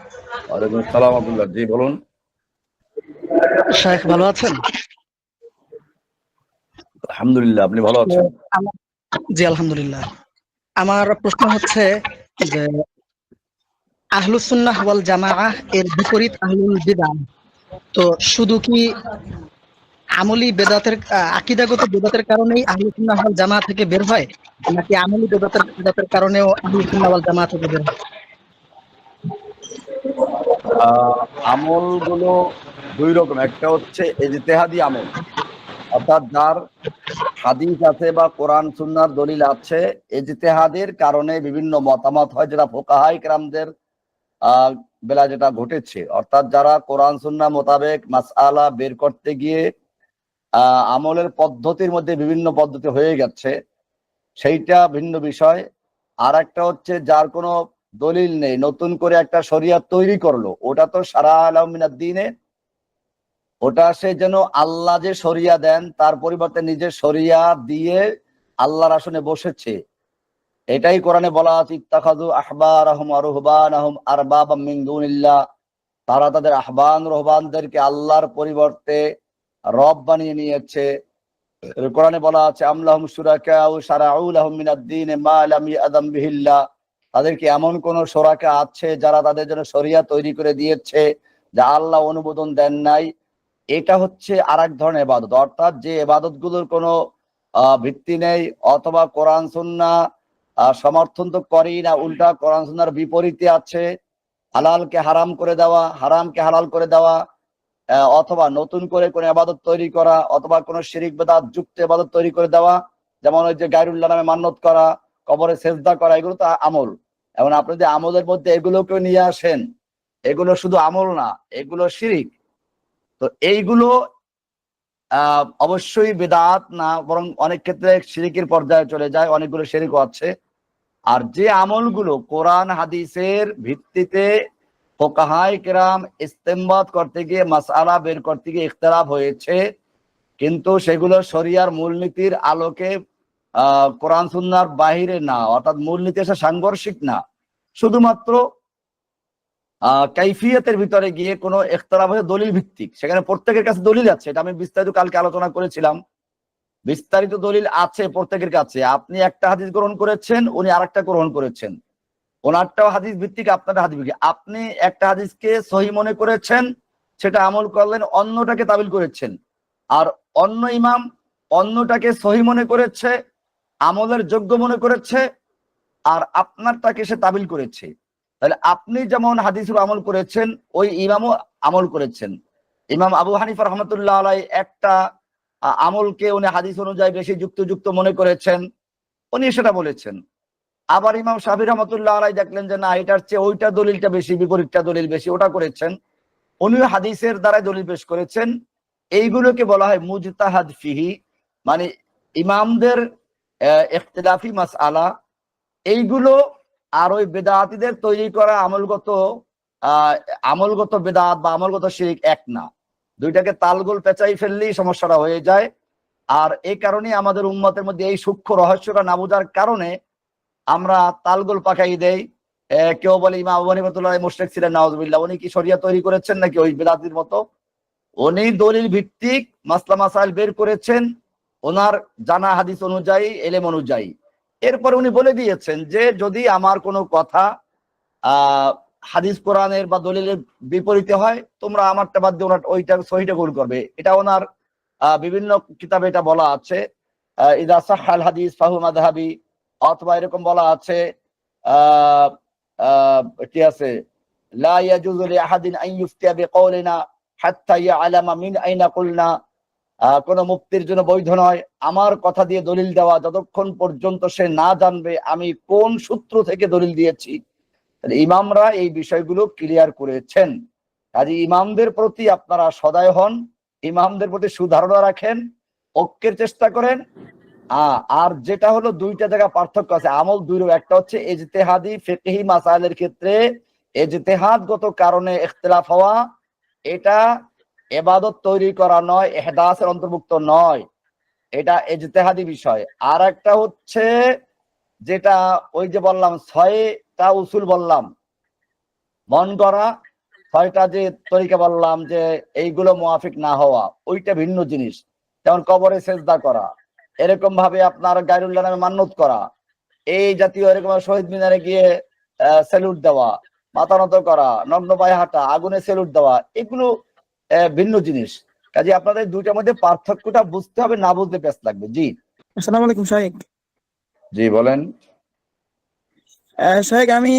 ওয়ালাইকুম আসসালাম আব্দুল্লাহ, জি বলুন। শায়েখ ভালো আছেন? আলহামদুলিল্লাহ, আপনি ভালো তো আছেন? আমার- জি আলহামদুলিল্লাহ। আমার প্রশ্ন হচ্ছে যে আহলুস সুন্নাহ ওয়াল জামাআহ এর বিপরীত আহলুল বিদআহ। তো শুধু কি আমলি বেদাতের আকীদাগত বেদাতের কারণেই আহলুস সুন্নাহ ওয়াল জামাআহ থেকে বের হয়, নাকি আমলি বেদাতের কারণেও আহলুস সুন্নাহ ওয়াল জামাআহ থেকে বের হয়? আহ, আমল গুলো দুই রকম। একটা হচ্ছে ইজতিহাদি আমল, অর্থাৎ যার হাদিস আছে বা কোরআন সুন্নাহর দলিল আছে, ইজতিহাদের কারণে বিভিন্ন মতামত হয়, যেটা ফুকাহায়ে কেরামদের আহ বেলা যেটা ঘটেছে। অর্থাৎ যারা কোরআন সুন্নাহ মোতাবেক মাসআলা বের করতে গিয়ে আমলের পদ্ধতির মধ্যে বিভিন্ন পদ্ধতি হয়ে গেছে, সেইটা ভিন্ন বিষয়। আর একটা হচ্ছে যার কোনো দলিল নেই, নতুন করে একটা শরিয়াত তৈরি করলো, ওটা তো সারা আলমিনাদ দিনে, ওটা সে যেন আল্লাহ যে শরিয়া দেন তার পরিবর্তে নিজের শরিয়া দিয়ে আল্লাহর আসনে বসেছে। এটাই কোরআনে বলা আছে, ইত্তাখাযু আহবারাহুম ওয়া রুহবানাহুম আরবাবাম মিন দুনিল্লাহ। তারা তাদের আহবান রহবানদেরকে আল্লাহর পরিবর্তে রব বানিয়ে নিয়েছে। কোরআনে বলা আছে, আমলাহুম শুরাকাউ শারাউ লাহুম মিনাদ-দীন মা লাম ইয়াযাম বিহিল্লাহ। তাদেরকে এমন কোন শোরাকা আছে যারা তাদের জন্য শরিয়া তৈরি করে দিয়েছে যা আল্লাহ অনুমোদন দেন নাই। এটা হচ্ছে আর এক ধরনের ইবাদত, অর্থাৎ যে ইবাদত গুলোর কোনো ভিত্তি নেই, অথবা কোরআন সুন্নাহ সমর্থন তো করেই না, উল্টা কোরআন সুন্নাহর বিপরীতে আছে। হালালকে হারাম করে দেওয়া, হারামকে হালাল করে দেওয়া, অথবা নতুন করে কোনো ইবাদত তৈরি করা, অথবা কোনো শিরিক বেদাত যুক্ত ইবাদত তৈরি করে দেওয়া। যেমন ওই যে গায়রুল্লাহ নামে মান্যত করা, কবরে সেজদা করা, এগুলো তো আমল। এখন আপনি যদি আমলের মধ্যে এগুলোকে নিয়ে আসেন, এগুলো শুধু আমল না, এগুলো শিরিক। তো এইগুলো অবশ্যই বেদাত না, বরং অনেক ক্ষেত্রে শিরিকের পর্যায়ে চলে যায়, অনেকগুলো শিরিকও আছে। আর যে আমলগুলো কোরআন হাদিসের ভিত্তিতে ফুকাহায়ে কেরাম ইস্তেমবাদ করতে গিয়ে, মাসআলা বের করতে গিয়ে ইখতিলাফ হয়েছে, কিন্তু সেগুলো শরিয়ার মূলনীতির আলোকে কোরআন সুন্নাহর বাহিরে না, অর্থাৎ মূলনীতি এসে সাংঘর্ষিক না, শুধুমাত্র কাইফিয়তের ভিতরে গিয়ে কোনো ইখতিলাফ হয়ে দলিল ভিত্তিক, সেখানে প্রত্যেকের কাছে দলিল আছে। এটা আমি বিস্তারিত কালকে আলোচনা করেছিলাম। বিস্তারিত দলিল আছে প্রত্যেকের কাছে। আপনি একটা হাদিস গ্রহণ করেছেন, উনি আরেকটা গ্রহণ করেছেন, ওনারটাও হাদিস ভিত্তিক, আপনারটা হাদিস ভিত্তিক। আপনি একটা হাদিসকে সহি মনে করেছেন, সেটা আমল করলেন, অন্যটাকে তাবিল করেছেন। আর অন্য ইমাম অন্যটাকে সহি মনে করেছে, আমলের যোগ্য মনে করেছে, আর আপনারটাকে সে তাবিল করেছে। তাহলে আপনি যেমন হাদিসের আমল করেছেন, ওই ইমামও আমল করেছেন। ইমাম আবু হানিফা রহমতুল্লাহ আলাই একটা আমলকে উনি হাদিস অনুযায়ী বেশি যুক্ত মনে করেছেন, উনি সেটা বলেছেন। আবার ইমাম শাফি রহমতুল্লাহ আলাই দেখলেন যে না, এটার চেয়ে ওইটা দলিলটা বেশি, বিপরীতটা দলিল বেশি, ওটা করেছেন। উনিও হাদিসের দ্বারা দলিল পেশ করেছেন। এইগুলোকে বলা হয় মুজতাহাদ ফিহি, মানে ইমামদের ইখতিলাফি মাসআলা এইগুলো। আর ওই বেদাতীদের তৈরি করা আহ আমলগত বেদাত বা আমলগত শিরিক এক না। দুইটাকে তালগোল পেঁচাই ফেললেই সমস্যাটা হয়ে যায়। আর এই কারণেই আমাদের উম্মতের মধ্যে এই সূক্ষ্ম রহস্যটা না বোঝার কারণে আমরা তালগোল পাকাই দেই। কেউ বলে ইমাম আবু হানিফা মুশরিক ছিলেন, নাউজুবিল্লাহ। উনি কি শরিয়া তৈরি করেছেন নাকি ওই বেদাতির মতো? উনি দলিল ভিত্তিক মাসলা মাসাইল বের করেছেন, ওনার জানা হাদিস অনুযায়ী, এলেম অনুযায়ী। এরপরে উনি বলে দিয়েছেন যে যদি আমার কোনো কথা আহ হাদিস কোরআনের বা দলিলের বিপরীতে হয়, তোমরা আমারটা বাদ দিয়ে ওনার ওইটা সহিটা কবুল করবে। এটা ওনার বিভিন্ন কিতাবে এটা বলা আছে। ইদা সাহাল হাদিস ফাহু মাযহাবি, অথবা এরকম বলা আছে আহ আহ কি আছে, লা ইয়াজুযু লি আহাদিন আন ইফতিয়া বিকাউলিনা হাত্তা ইয়ালামা মিন আইনা কুলনা। কোন মুফতির জন্য বৈধ নয় আমার কথা দিয়ে দলিল দেওয়া যতক্ষণ পর্যন্ত সে না জানবে আমি কোন সূত্র থেকে দলিল দিয়েছি। ইমামরা এই বিষয়গুলো ক্লিয়ার করেছেন। কাজে ইমামদের প্রতি আপনারা সদয় হন, ইমামদের প্রতি সুধারণা রাখেন, ঐক্যের চেষ্টা করেন। আর যেটা হলো, দুইটা জায়গা পার্থক্য আছে। আমল দুই রকম, একটা হচ্ছে ইজতেহাদি ফিকহি মাসাইলের ক্ষেত্রে ইজতেহাদগত কারণে ইখতিলাফ হওয়া, এটা ইবাদত তৈরি করা নয়, ইহদাসের অন্তর্ভুক্ত নয়, এটা ইজতেহাদি বিষয়। আর একটা হচ্ছে যেটা ওই যে বললাম, ছয়টা উসুল বললাম, মন করা, ছয়টা যে তরিকা বললাম যে এইগুলো মুআফিক না হওয়া, ওইটা ভিন্ন জিনিস। যেমন কবরে সেজদা করা, এরকম ভাবে আপনার গায়রুল্লাহ নামে মান্যত করা, এই জাতীয় এরকম শহীদ মিনারে গিয়ে স্যালুট দেওয়া, মাথা নত করা, নগ্ন পায়ে হাঁটা, আগুনে স্যালুট দেওয়া, এগুলো ভিন্ন জিনিস। কাজে আপনাদের দুইটার মধ্যে পার্থক্যটা বুঝতে হবে, না বুঝতে পেস লাগবে। জি আসসালামু আলাইকুম শাইখ। জি বলেন। শাইখ, আমি